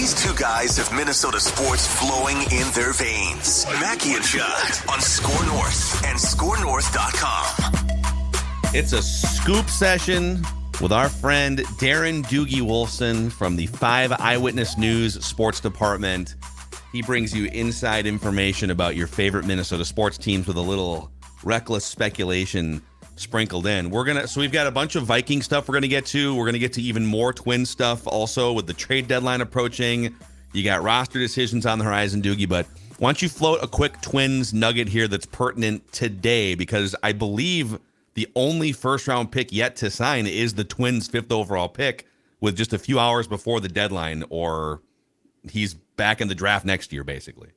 These two guys have Minnesota sports flowing in their veins. Mackey and Judd on Score North and ScoreNorth.com. It's a scoop session with our friend Darren Doogie Wolfson from the 5 Eyewitness News Sports Department. He brings you inside information about your favorite Minnesota sports teams with a little reckless speculation sprinkled in. So we've got a bunch of Viking stuff we're gonna get to. We're gonna get to even more Twin stuff also with the trade deadline approaching. You got roster decisions on the horizon, Doogie, but why don't you float a quick Twins nugget here that's pertinent today, because I believe the only first-round pick yet to sign is the Twins' 5th overall pick with just a few hours before the deadline, or he's back in the draft next year, basically.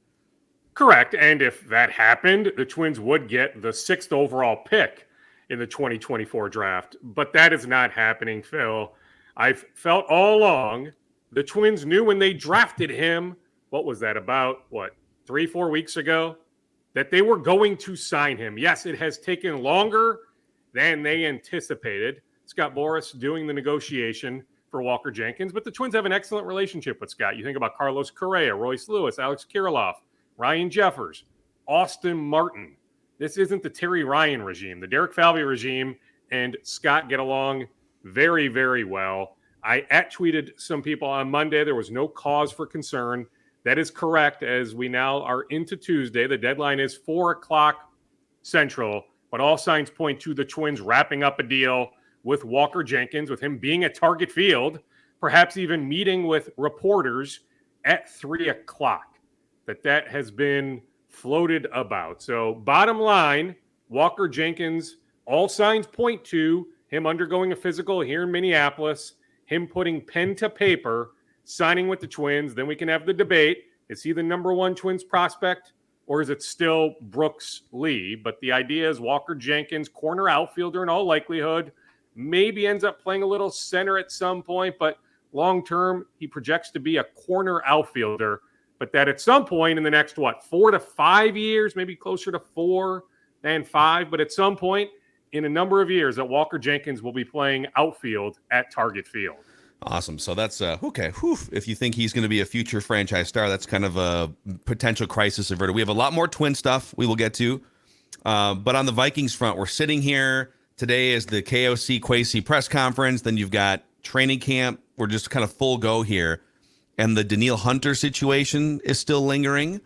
Correct, and if that happened, the Twins would get the 6th overall pick in the 2024 draft, but that is not happening, Phil. I've felt all along the Twins knew when they drafted him, what was that, about, 3-4 weeks ago, that they were going to sign him. Yes, it has taken longer than they anticipated. Scott Boras doing the negotiation for Walker Jenkins, but the Twins have an excellent relationship with Scott. You think about Carlos Correa, Royce Lewis, Alex Kirilloff, Ryan Jeffers, Austin Martin. This isn't the Terry Ryan regime. The Derek Falvey regime and Scott get along very, very well. I tweeted some people on Monday. There was no cause for concern. That is correct, as we now are into Tuesday. The deadline is 4 o'clock Central, but all signs point to the Twins wrapping up a deal with Walker Jenkins, with him being at Target Field, perhaps even meeting with reporters at 3 o'clock. That has been floated about. So bottom line, Walker Jenkins, all signs point to him undergoing a physical here in Minneapolis, him putting pen to paper, signing with the Twins. Then we can have the debate. Is he the number one Twins prospect, or is it still Brooks Lee? But the idea is Walker Jenkins, corner outfielder in all likelihood, maybe ends up playing a little center at some point, but long-term, he projects to be a corner outfielder. But that at some point in the next, 4 to 5 years, maybe closer to 4 than 5, but at some point in a number of years that Walker Jenkins will be playing outfield at Target Field. Awesome. So that's, okay. If you think he's going to be a future franchise star, that's kind of a potential crisis averter. We have a lot more Twin stuff we will get to. But on the Vikings front, we're sitting here. Today is the KOC Kwesi press conference. Then you've got training camp. We're just kind of full go here. And the Danielle Hunter situation is still lingering.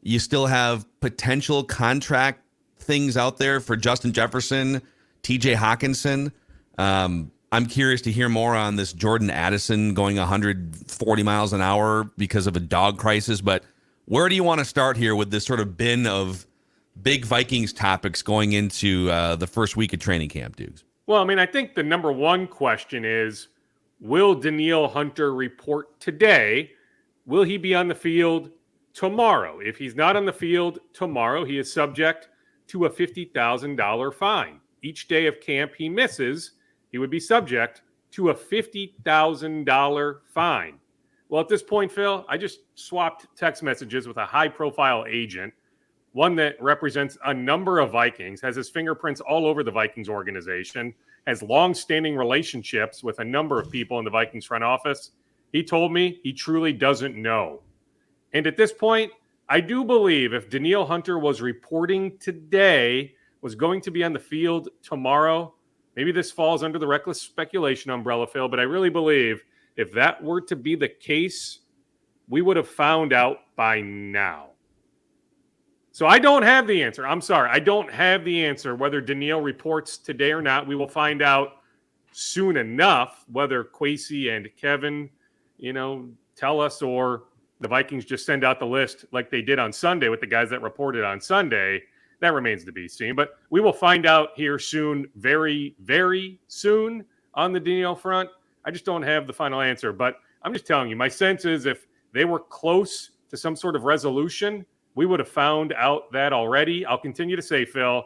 You still have potential contract things out there for Justin Jefferson, TJ Hawkinson. I'm curious to hear more on this Jordan Addison going 140 miles an hour because of a dog crisis. But where do you want to start here with this sort of bin of big Vikings topics going into the first week of training camp, Dukes? Well, I mean, I think the number one question is, will Danielle Hunter report today? Will he be on the field tomorrow? If he's not on the field tomorrow, he is subject to a $50,000 fine. Each day of camp he misses, he would be subject to a $50,000 fine. Well, at this point, Phil, I just swapped text messages with a high-profile agent, one that represents a number of Vikings, has his fingerprints all over the Vikings organization, has long-standing relationships with a number of people in the Vikings front office. He told me he truly doesn't know. And at this point, I do believe if Danielle Hunter was reporting today, was going to be on the field tomorrow, maybe this falls under the reckless speculation umbrella, Phil, but I really believe if that were to be the case, we would have found out by now. So I don't have the answer. I'm sorry. I don't have the answer whether Danielle reports today or not. We will find out soon enough whether Kwesi and Kevin, tell us, or the Vikings just send out the list like they did on Sunday with the guys that reported on Sunday. That remains to be seen. But we will find out here soon, very, very soon on the Danielle front. I just don't have the final answer. But I'm just telling you, my sense is if they were close to some sort of resolution, we would have found out that already. I'll continue to say, Phil,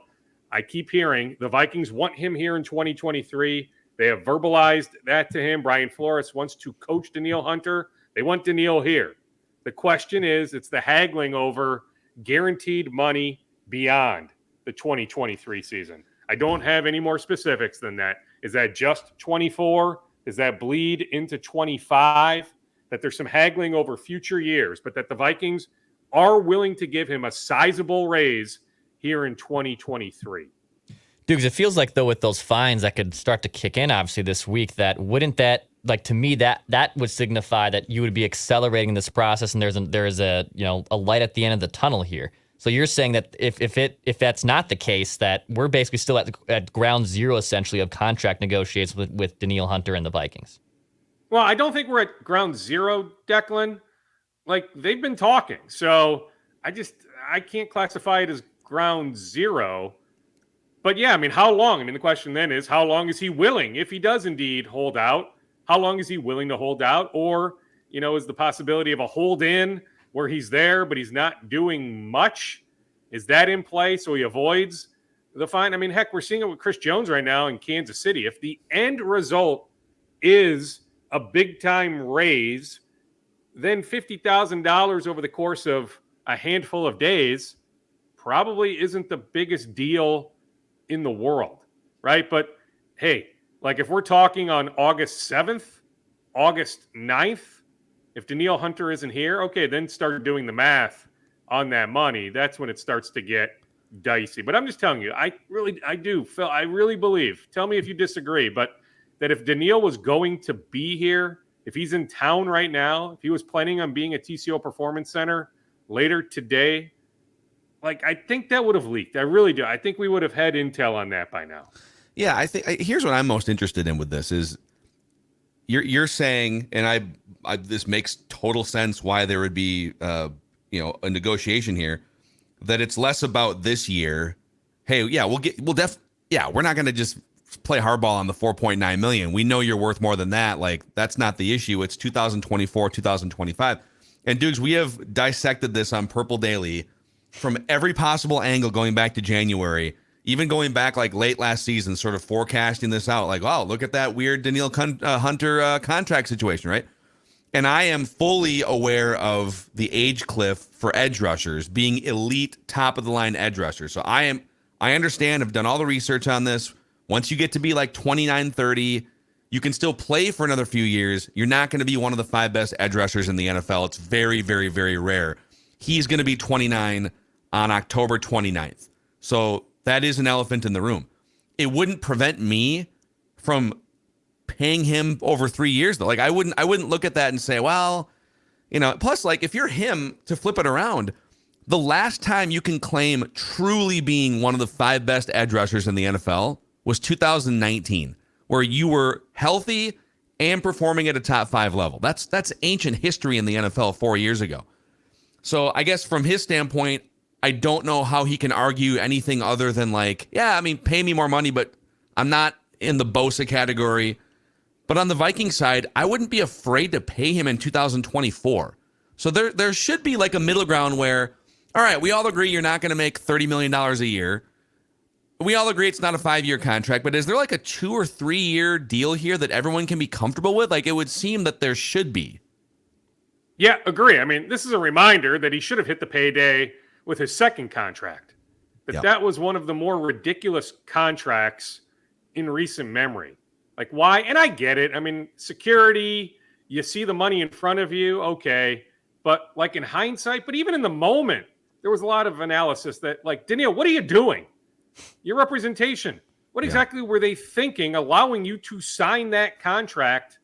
I keep hearing the Vikings want him here in 2023. They have verbalized that to him. Brian Flores wants to coach Danielle Hunter. They want Danielle here. The question is, it's the haggling over guaranteed money beyond the 2023 season. I don't have any more specifics than that. Is that just 24? Does that bleed into 25? that there's some haggling over future years, but that the Vikings are willing to give him a sizable raise here in 2023. Dude, 'cause it feels like, though, with those fines that could start to kick in, obviously, this week, that wouldn't that, like, to me, that would signify that you would be accelerating this process, and there is a light at the end of the tunnel here. So you're saying that if that's not the case, that we're basically still at ground zero, essentially, of contract negotiations with Danielle Hunter and the Vikings. Well, I don't think we're at ground zero, Declan. Like, they've been talking. So I can't classify it as ground zero. But yeah, I mean, how long? I mean, the question then is, how long is he willing? If he does indeed hold out, how long is he willing to hold out? Or, is the possibility of a hold in where he's there, but he's not doing much? Is that in play so he avoids the fine? I mean, heck, we're seeing it with Chris Jones right now in Kansas City. If the end result is a big time raise, then $50,000 over the course of a handful of days probably isn't the biggest deal in the world, right? But hey, like, if we're talking on August 7th, August 9th, if Danielle Hunter isn't here, okay, then start doing the math on that money. That's when it starts to get dicey. But I'm just telling you, I do, Phil, I really believe, tell me if you disagree, but that if Danielle was going to be here, if he's in town right now, if he was planning on being at TCO Performance Center later today, like, I think that would have leaked. I really do. I think we would have had intel on that by now. Yeah, I think here's what I'm most interested in with this is you're saying, and I this makes total sense why there would be a negotiation here, that it's less about this year. Hey, yeah, we're not going to just play hardball on the 4.9 million. We know you're worth more than that. Like, that's not the issue. It's 2024, 2025. And Dukes, we have dissected this on Purple Daily from every possible angle going back to January, even going back like late last season, sort of forecasting this out. Like, wow, look at that weird Danielle Hunter contract situation, right? And I am fully aware of the age cliff for edge rushers being elite, top of the line edge rushers. So I understand, I've done all the research on this. Once you get to be like 29, 30, you can still play for another few years. You're not going to be one of the 5 best edge rushers in the NFL. It's very, very, very rare. He's going to be 29 on October 29th. So that is an elephant in the room. It wouldn't prevent me from paying him over 3 years, though. Like, I wouldn't look at that and say, well, plus, like, if you're him, to flip it around, the last time you can claim truly being one of the 5 best edge rushers in the NFL was 2019, where you were healthy and performing at a top 5 level. That's ancient history in the NFL 4 years ago. So I guess from his standpoint, I don't know how he can argue anything other than like, yeah, I mean, pay me more money, but I'm not in the Bosa category. But on the Viking side, I wouldn't be afraid to pay him in 2024. So there should be like a middle ground where, all right, we all agree you're not going to make $30 million a year. We all agree it's not a 5-year contract, but is there like a 2 or 3 year deal here that everyone can be comfortable with? Like, it would seem that there should be. Yeah, agree. I mean, this is a reminder that he should have hit the payday with his second contract. That was one of the more ridiculous contracts in recent memory. Like, why? And I get it. I mean, security, you see the money in front of you, okay. But like in hindsight, but even in the moment, there was a lot of analysis that, like, Danielle, what are you doing? Your representation. What exactly were they thinking, allowing you to sign that contract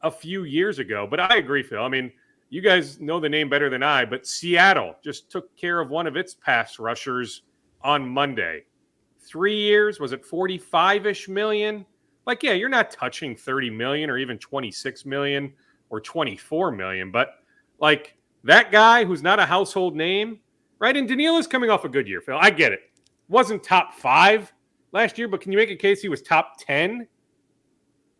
a few years ago? But I agree, Phil. I mean, you guys know the name better than I, but Seattle just took care of one of its pass rushers on Monday. 3 years, was it 45-ish million? Like, yeah, you're not touching 30 million or even 26 million or 24 million, but like that guy who's not a household name, right? And Danielle is coming off a good year, Phil. I get it. Wasn't top 5 last year, but can you make a case he was top 10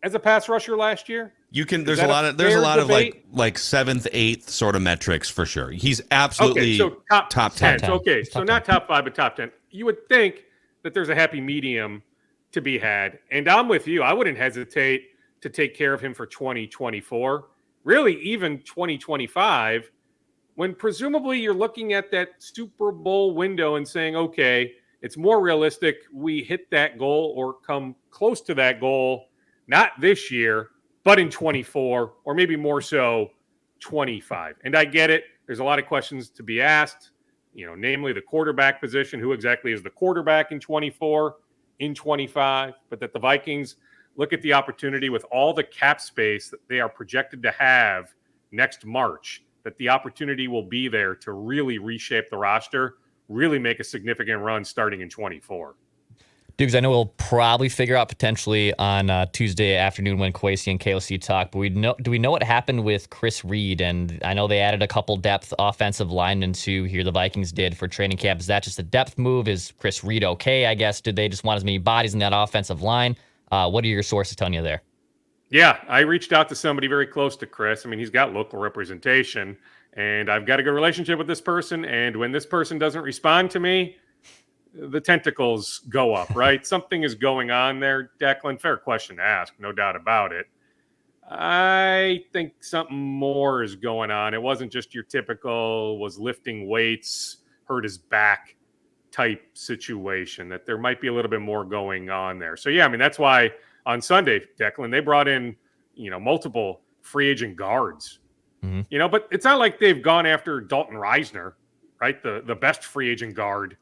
as a pass rusher last year? You can. There's a lot of like 7th, 8th sort of metrics for sure. He's absolutely top 10. Okay, so not top 5, but top 10. You would think that there's a happy medium to be had, and I'm with you. I wouldn't hesitate to take care of him for 2024, really even 2025, when presumably you're looking at that Super Bowl window and saying, okay, it's more realistic we hit that goal or come close to that goal, not this year, but in 24, or maybe more so 25. And I get it. There's a lot of questions to be asked, namely the quarterback position. Who exactly is the quarterback in 24, in 25? But that the Vikings look at the opportunity with all the cap space that they are projected to have next March, that the opportunity will be there to really reshape the roster, really make a significant run starting in 24. Dukes, I know we'll probably figure out potentially on Tuesday afternoon when Kwesi and KOC talk, but do we know what happened with Chris Reed? And I know they added a couple depth offensive linemen to here, the Vikings did for training camp. Is that just a depth move? Is Chris Reed okay, I guess? Did they just want as many bodies in that offensive line? What are your sources telling you there? Yeah, I reached out to somebody very close to Chris. I mean, he's got local representation, and I've got a good relationship with this person. And when this person doesn't respond to me, the tentacles go up, right? Something is going on there, Declan. Fair question to ask, no doubt about it. I think something more is going on. It wasn't just your typical was lifting weights, hurt his back type situation, that there might be a little bit more going on there. So, yeah, I mean, that's why on Sunday, Declan, they brought in, multiple free agent guards, but it's not like they've gone after Dalton Reisner, right? The best free agent guard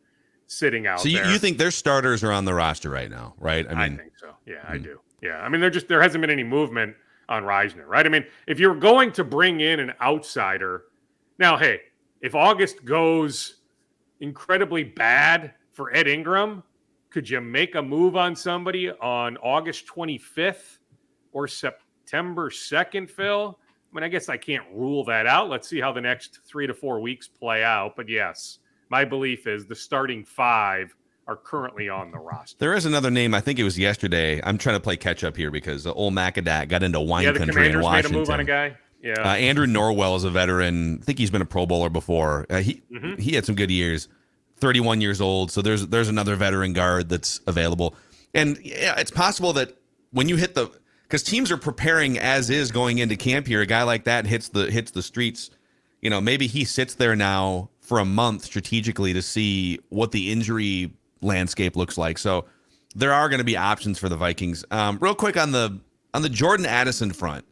sitting out there. So you think their starters are on the roster right now, right? I think so. Yeah, I do. Yeah. I mean, there hasn't been any movement on Reisner, right? I mean, if you're going to bring in an outsider, now, hey, if August goes incredibly bad for Ed Ingram, could you make a move on somebody on August 25th or September 2nd, Phil? I mean, I guess I can't rule that out. Let's see how the next 3 to 4 weeks play out. But yes, my belief is the starting 5 are currently on the roster. There is another name. I think it was yesterday. I'm trying to play catch up here because old Macadac got into wine country in Washington. Made a move on a guy. Yeah. Andrew Norwell is a veteran. I think he's been a Pro Bowler before. He had some good years. 31 years old. So there's another veteran guard that's available. And yeah, it's possible that when you hit because teams are preparing as is going into camp here, a guy like that hits the streets. Maybe he sits there now for a month strategically to see what the injury landscape looks like. So there are going to be options for the Vikings. Real quick on the Jordan Addison front.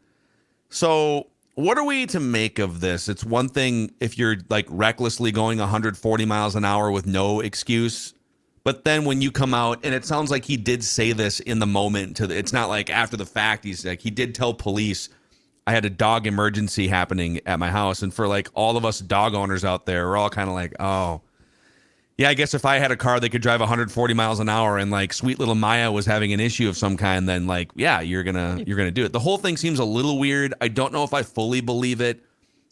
So what are we to make of this? It's one thing if you're like recklessly going 140 miles an hour with no excuse, but then when you come out, and it sounds like he did say this in the moment it's not like after the fact. He's like, he did tell police, I had a dog emergency happening at my house. And for like all of us dog owners out there, we're all kind of like, oh, yeah, I guess if I had a car that could drive 140 miles an hour and like sweet little Maya was having an issue of some kind, then like, yeah, you're gonna do it. The whole thing seems a little weird. I don't know if I fully believe it.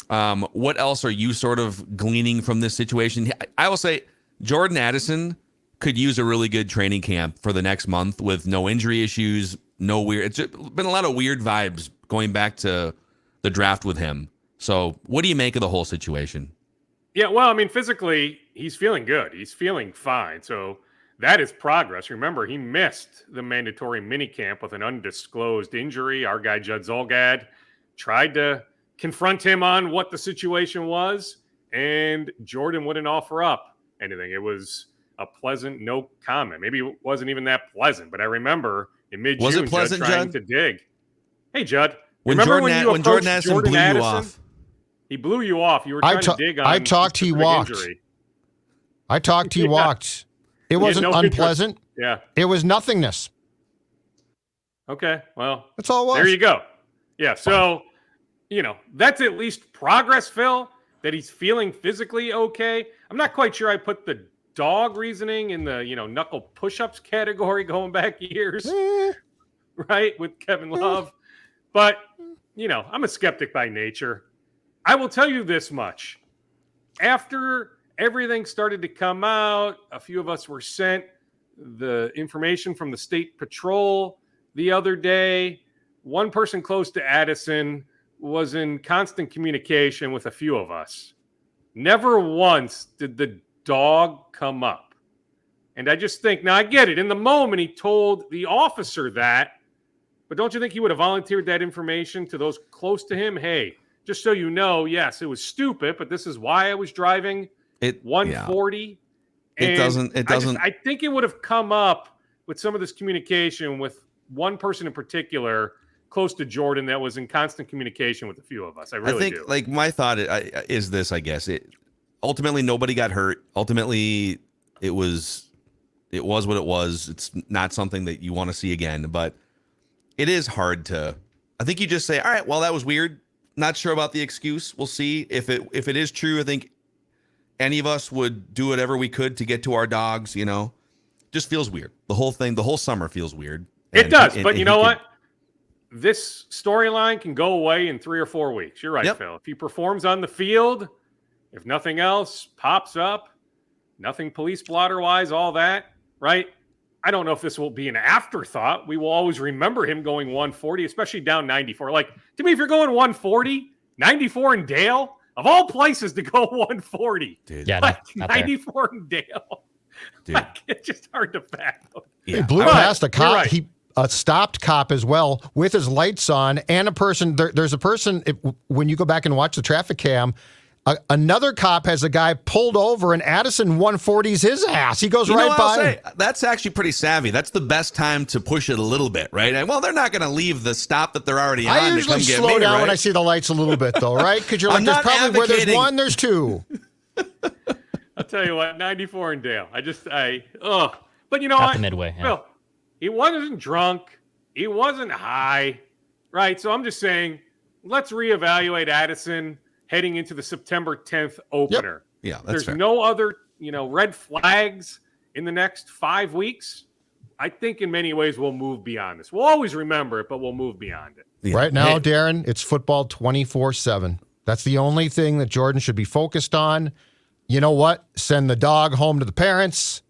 What else are you sort of gleaning from this situation? I will say Jordan Addison could use a really good training camp for the next month with no injury issues, no weird. It's been a lot of weird vibes going back to the draft with him. So what do you make of the whole situation? Yeah, well, I mean, physically, he's feeling good. He's feeling fine. So that is progress. Remember, he missed the mandatory minicamp with an undisclosed injury. Our guy, Judd Zolgad, tried to confront him on what the situation was, and Jordan wouldn't offer up anything. It was a pleasant no comment. Maybe it wasn't even that pleasant, but I remember in mid-June, was it pleasant, Judd trying to dig. Hey, Judd. When remember when Jordan Addison blew you off? He blew you off. You were trying to dig on I talked, he walked. Injury. I talked, he walked. It wasn't unpleasant. Yeah. It was nothingness. Okay. Well, that's all it was. There you go. Yeah. So, that's at least progress, Phil, that he's feeling physically okay. I'm not quite sure I put the dog reasoning in the, knuckle push-ups category going back years, right, with Kevin Love. But, I'm a skeptic by nature. I will tell you this much. After everything started to come out, a few of us were sent the information from the state patrol the other day. One person close to Addison was in constant communication with a few of us. Never once did the dog come up. And I just think, now I get it. In the moment, he told the officer that, but don't you think he would have volunteered that information to those close to him? Hey, just so you know, yes, it was stupid, but this is why I was driving 140. Yeah. It doesn't. I think it would have come up with some of this communication with one person in particular close to Jordan that was in constant communication with a few of us. I really think, do. like, my thought is this, I guess. Ultimately, nobody got hurt. Ultimately, it was what it was. It's not something that you want to see again, but it is hard to, I think you just say, all right, well, that was weird. Not sure about the excuse. We'll see. If it is true, I think any of us would do whatever we could to get to our dogs, Just feels weird. The whole thing, the whole summer feels weird. It does, but you know what? This storyline can go away in 3 or 4 weeks. You're right, Yep. Phil. If he performs on the field, if nothing else pops up, nothing police blotter-wise, all that, right? I don't know if this will be an afterthought. We will always remember him going 140, especially down 94. Like, to me, if you're going 140, 94 in Dale, of all places to go 140. Dude. Yeah, Like, not there. 94 in Dale. Dude. Like, it's just hard to fathom. He blew But past a cop. you're right. He a stopped cop as well with his lights on, and a person. There's a person. When you go back and watch the traffic cam, another cop has a guy pulled over, and Addison 140s his ass. He goes right by. I'll say, that's actually pretty savvy. That's the best time to push it a little bit, right? And, well, they're not going to leave the stop that they're already on. I to usually come get slow me, down right? when I see the lights a little bit, though, right? Because you're like, I'm there's not probably where there's advocating- one, there's two. I'll tell you what, 94 in Dale. But you know Got what? the midway, yeah. Phil, he wasn't drunk. He wasn't high, right? So I'm just saying, let's reevaluate Addison heading into the September 10th opener. Yeah, that's There's fair. no other, red flags in the next 5 weeks. I think in many ways we'll move beyond this. We'll always remember it, but we'll move beyond it. Yeah. Right now, Hey, Darren, it's football 24/7. That's the only thing that Jordan should be focused on. You know what? Send the dog home to the parents.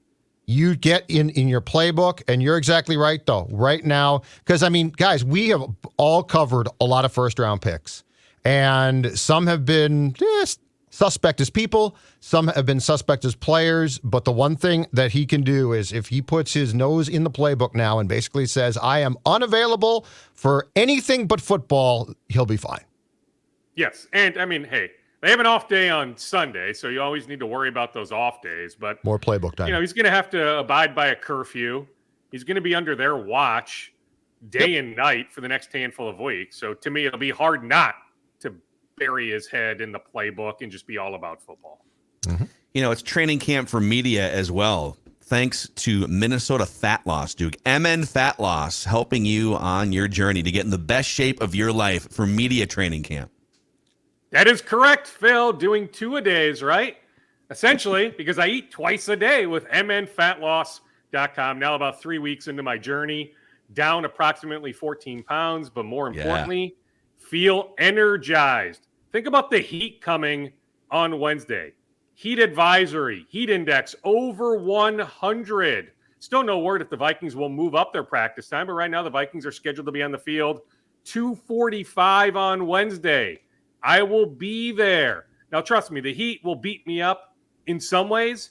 You get in your playbook, and you're exactly right, though. Right now, because, guys, we have all covered a lot of first-round picks, and some have been suspect as people, some have been suspect as players, but the one thing that he can do is if he puts his nose in the playbook now and basically says, I am unavailable for anything but football, he'll be fine. Yes. And hey, they have an off day on Sunday, so you always need to worry about those off days. But, More playbook time. he's going to have to abide by a curfew. He's going to be under their watch day and night for the next handful of weeks. So to me, it'll be hard not to bury his head in the playbook and just be all about football. It's training camp for media as well. Thanks to Minnesota Fat Loss, Duke. MN Fat Loss helping you on your journey to get in the best shape of your life for media training camp. That is correct, Phil. Doing 2-a-days, right? Essentially, because I eat twice a day with mnfatloss.com. Now about 3 weeks into my journey, down approximately 14 pounds, but more importantly, feel energized. Think about the heat coming on Wednesday. Heat advisory, heat index over 100. Still no word if the Vikings will move up their practice time, but right now the Vikings are scheduled to be on the field 2:45 on Wednesday. I will be there. Now, trust me, the heat will beat me up in some ways,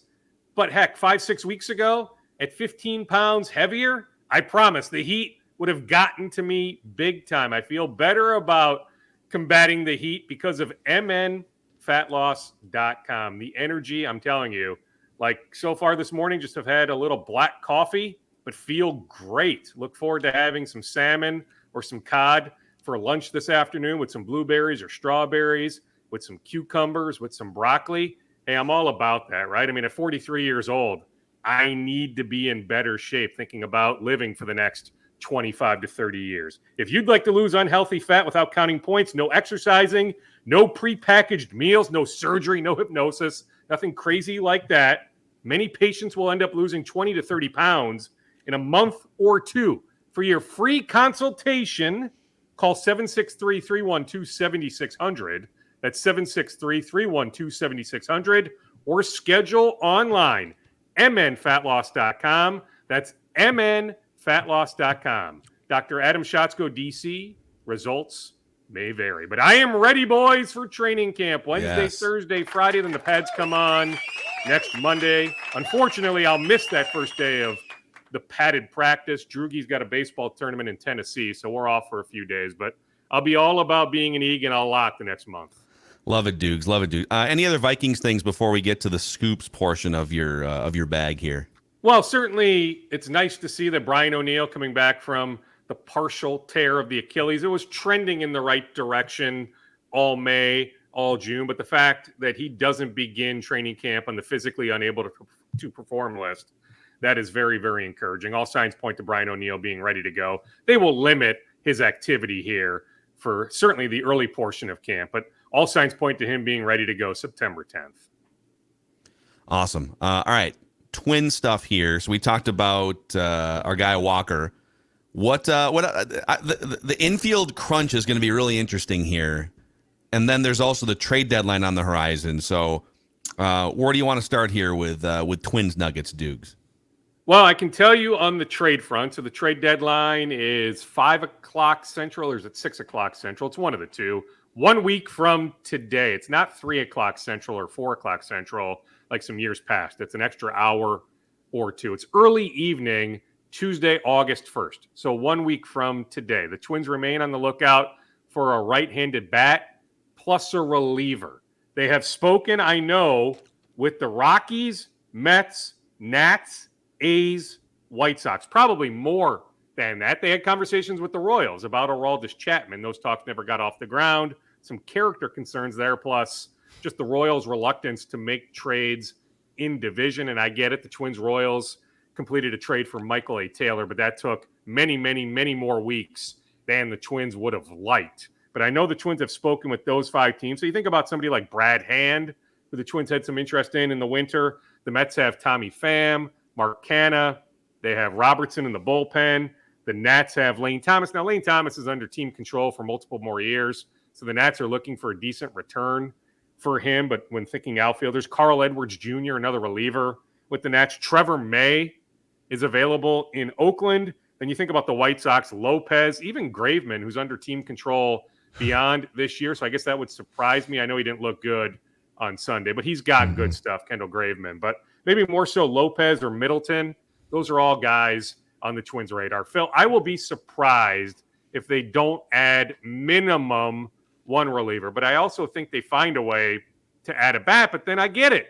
but heck, 5-6 weeks ago, at 15 pounds heavier, I promise the heat would have gotten to me big time. I feel better about combating the heat because of mnfatloss.com. The energy, I'm telling you, like so far this morning, just have had a little black coffee, but feel great. Look forward to having some salmon or some cod for lunch this afternoon with some blueberries or strawberries, with some cucumbers, with some broccoli. Hey, I'm all about that, right? At 43 years old, I need to be in better shape thinking about living for the next 25 to 30 years. If you'd like to lose unhealthy fat without counting points, no exercising, no prepackaged meals, no surgery, no hypnosis, nothing crazy like that, many patients will end up losing 20 to 30 pounds in a month or two. For your free consultation, call 763-312-7600. That's 763-312-7600. Or schedule online, mnfatloss.com. That's mnfatloss.com. Dr. Adam Schatzko, DC. Results may vary. But I am ready, boys, for training camp. Wednesday, Yes. Thursday, Friday, then the pads come on next Monday. Unfortunately, I'll miss that first day of the padded practice. Drugie's got a baseball tournament in Tennessee, so we're off for a few days. But I'll be all about being an Eagan a lot the next month. Love it, Dukes. Love it, Duke. Any other Vikings things before we get to the scoops portion of your bag here? Well, certainly it's nice to see that Brian O'Neill coming back from the partial tear of the Achilles. It was trending in the right direction all May, all June, but the fact that he doesn't begin training camp on the physically unable to perform list, that is very, very encouraging. All signs point to Brian O'Neill being ready to go. They will limit his activity here for certainly the early portion of camp, but all signs point to him being ready to go September 10th. Awesome. All right. Twin stuff here. So we talked about our guy Walker. The infield crunch is going to be really interesting here. And then there's also the trade deadline on the horizon. So where do you want to start here with Twins Nuggets, Dukes? Well, I can tell you on the trade front. So the trade deadline is 5 o'clock Central, or is it 6 o'clock Central? It's one of the two. 1 week from today. It's not 3 o'clock Central or 4 o'clock Central like some years past. It's an extra hour or two. It's early evening, Tuesday, August 1st. So 1 week from today. The Twins remain on the lookout for a right-handed bat plus a reliever. They have spoken, I know, with the Rockies, Mets, Nats, A's, White Sox, probably more than that. They had conversations with the Royals about Aroldis Chapman. Those talks never got off the ground. Some character concerns there, plus just the Royals' reluctance to make trades in division. And I get it. The Twins-Royals completed a trade for Michael A. Taylor, but that took many, many, many more weeks than the Twins would have liked. But I know the Twins have spoken with those 5 teams. So you think about somebody like Brad Hand, who the Twins had some interest in the winter. The Mets have Tommy Pham, Mark Canha. They have Robertson in the bullpen. The Nats have Lane Thomas. Now, Lane Thomas is under team control for multiple more years. So the Nats are looking for a decent return for him. But when thinking outfielders, Carl Edwards Jr., another reliever with the Nats. Trevor May is available in Oakland. Then you think about the White Sox, Lopez, even Graveman, who's under team control beyond this year. So I guess that would surprise me. I know he didn't look good on Sunday, but he's got good stuff, Kendall Graveman. But maybe more so Lopez or Middleton. Those are all guys on the Twins' radar. Phil, I will be surprised if they don't add minimum one reliever. But I also think they find a way to add a bat. But then I get it.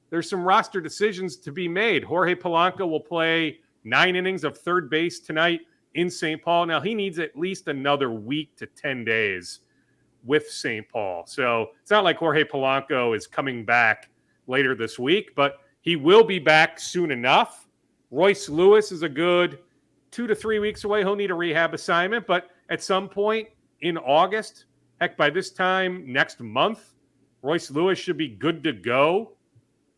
There's some roster decisions to be made. Jorge Polanco will play 9 innings of third base tonight in St. Paul. Now, he needs at least another week to 10 days with St. Paul. So it's not like Jorge Polanco is coming back later this week, but he will be back soon enough. Royce Lewis is a good 2 to 3 weeks away. He'll need a rehab assignment, but at some point in August, heck, by this time next month, Royce Lewis should be good to go.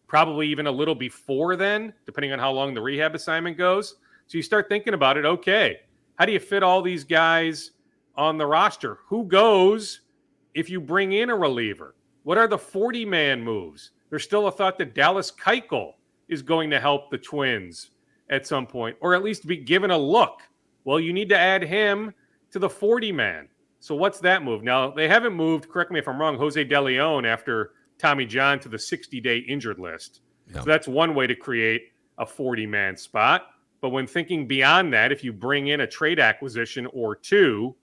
Probably even a little before then, depending on how long the rehab assignment goes. So you start thinking about it. Okay, how do you fit all these guys on the roster? Who goes if you bring in a reliever? What are the 40-man moves? There's still a thought that Dallas Keuchel is going to help the Twins at some point, or at least be given a look. Well, you need to add him to the 40-man. So what's that move? Now, they haven't moved, correct me if I'm wrong, Jose De Leon after Tommy John to the 60-day injured list. Yeah. So that's one way to create a 40-man spot. But when thinking beyond that, if you bring in a trade acquisition or two,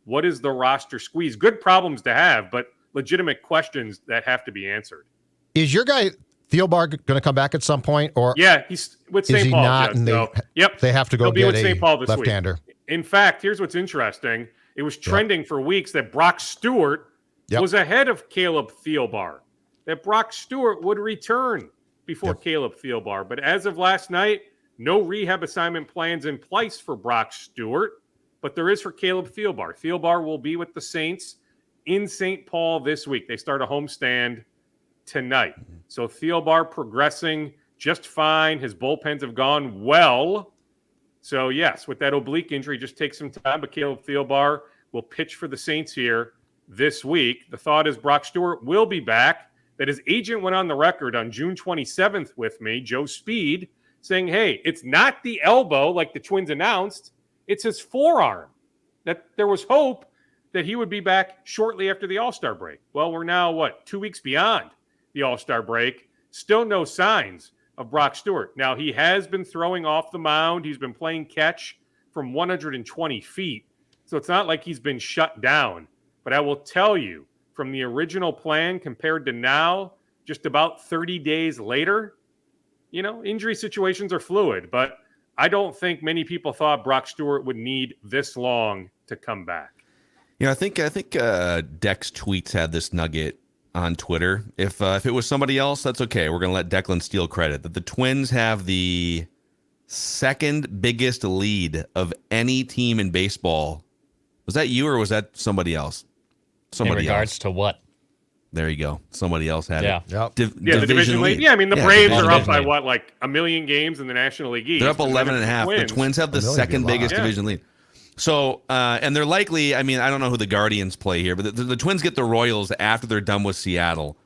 what is the roster squeeze? Good problems to have, but legitimate questions that have to be answered. Is your guy Thielbar going to come back at some point? Or yeah, he's with St. Paul. Not? And they have to go get a left-hander. In fact, here's what's interesting. It was trending for weeks that Brock Stewart was ahead of Caleb Thielbar, that Brock Stewart would return before Caleb Thielbar. But as of last night, no rehab assignment plans in place for Brock Stewart, but there is for Caleb Thielbar. Thielbar will be with the Saints in St. Paul this week. They start a homestand tonight. So Thielbar progressing just fine. His bullpens have gone well. So, yes, with that oblique injury, just take some time. But Caleb Thielbar will pitch for the Saints here this week. The thought is Brock Stewart will be back. That his agent went on the record on June 27th with me, Joe Speed, saying, hey, it's not the elbow like the Twins announced. It's his forearm. That there was hope that he would be back shortly after the All-Star break. Well, we're now, 2 weeks beyond the All-Star break. Still no signs of Brock Stewart. Now, he has been throwing off the mound. He's been playing catch from 120 feet. So it's not like he's been shut down. But I will tell you, from the original plan compared to now, just about 30 days later, injury situations are fluid. But I don't think many people thought Brock Stewart would need this long to come back. I think Dex Tweets had this nugget on Twitter. If it was somebody else, that's okay. We're going to let Declan steal credit. That the Twins have the second biggest lead of any team in baseball. Was that you or was that somebody else? Somebody in regards else. To what? There you go. Somebody else had Yeah. it. Yep. The division lead. Yeah, I mean, the Braves division are up by lead. what, like a million games in the National League East. They're up 11 and a half. The Twins have the A million second would be a lot. biggest division lead. So, and they're likely, I mean, I don't know who the Guardians play here, but the Twins get the Royals after they're done with Seattle.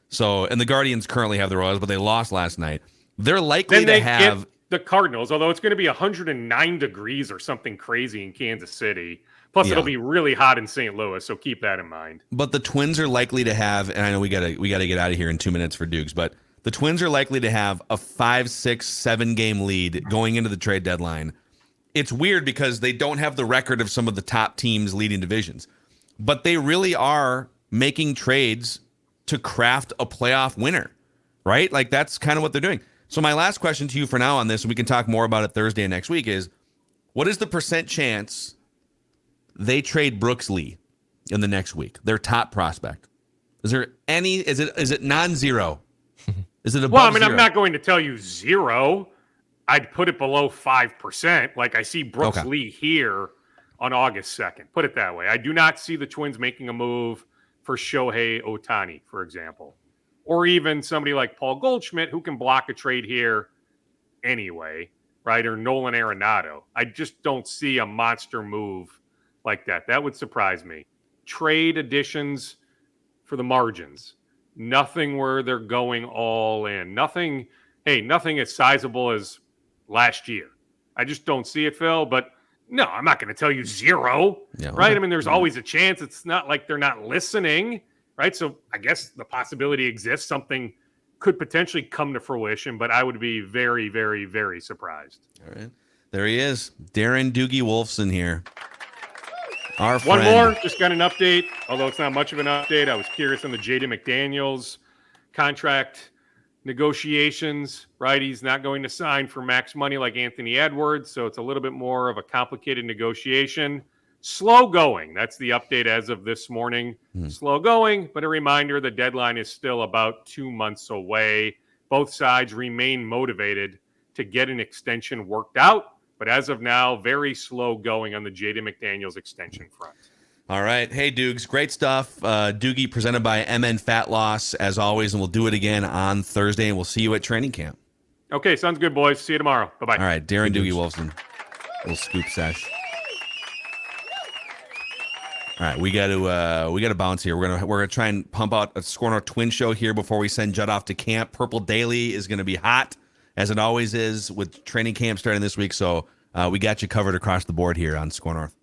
So, and the Guardians currently have the Royals, but they lost last night. They're likely to have get the Cardinals, although it's going to be 109 degrees or something crazy in Kansas City. Plus, it'll be really hot in St. Louis, so keep that in mind. But the Twins are likely to have, and I know we gotta get out of here in 2 minutes for Dukes, but the Twins are likely to have a 5, 6, 7 game lead going into the trade deadline. It's weird because they don't have the record of some of the top teams leading divisions, but they really are making trades to craft a playoff winner, right? Like that's kind of what they're doing. So my last question to you for now on this, and we can talk more about it Thursday and next week, is what is the % chance they trade Brooks Lee in the next week, their top prospect? Is there any, is it non-zero? Is it above Well, I mean, zero? I'm not going to tell you zero. I'd put it below 5%. Like I see Brooks Lee here on August 2nd. Put it that way. I do not see the Twins making a move for Shohei Ohtani, for example, or even somebody like Paul Goldschmidt who can block a trade here anyway, right? Or Nolan Arenado. I just don't see a monster move like that. That would surprise me. Trade additions for the margins. Nothing where they're going all in. Nothing as sizable as last year. I just don't see it, Phil. But no, I'm not going to tell you zero, right? I mean, there's always a chance. It's not like they're not listening, right? So I guess the possibility exists. Something could potentially come to fruition, but I would be very, very, very surprised. All right. There he is. Darren Doogie Wolfson here. Our One friend. more, just got an update, although it's not much of an update. I was curious on the Jaden McDaniels contract negotiations, right? He's not going to sign for max money like Anthony Edwards, so it's a little bit more of a complicated negotiation. Slow going. That's the update as of this morning. Slow going, but a reminder, the deadline is still about 2 months away. Both sides remain motivated to get an extension worked out. But as of now, very slow going on the Jaden McDaniels extension front. All right. Hey, Dukes. Great stuff. Doogie presented by MN Fat Loss, as always, and we'll do it again on Thursday, and we'll see you at training camp. Okay, sounds good, boys. See you tomorrow. Bye-bye. All right. Darren Doogie Wolfson. Little scoop sesh. All right, we got to bounce here. We're gonna try and pump out a Score North Twin show here before we send Judd off to camp. Purple Daily is gonna be hot, as it always is with training camp starting this week. So we got you covered across the board here on Score North.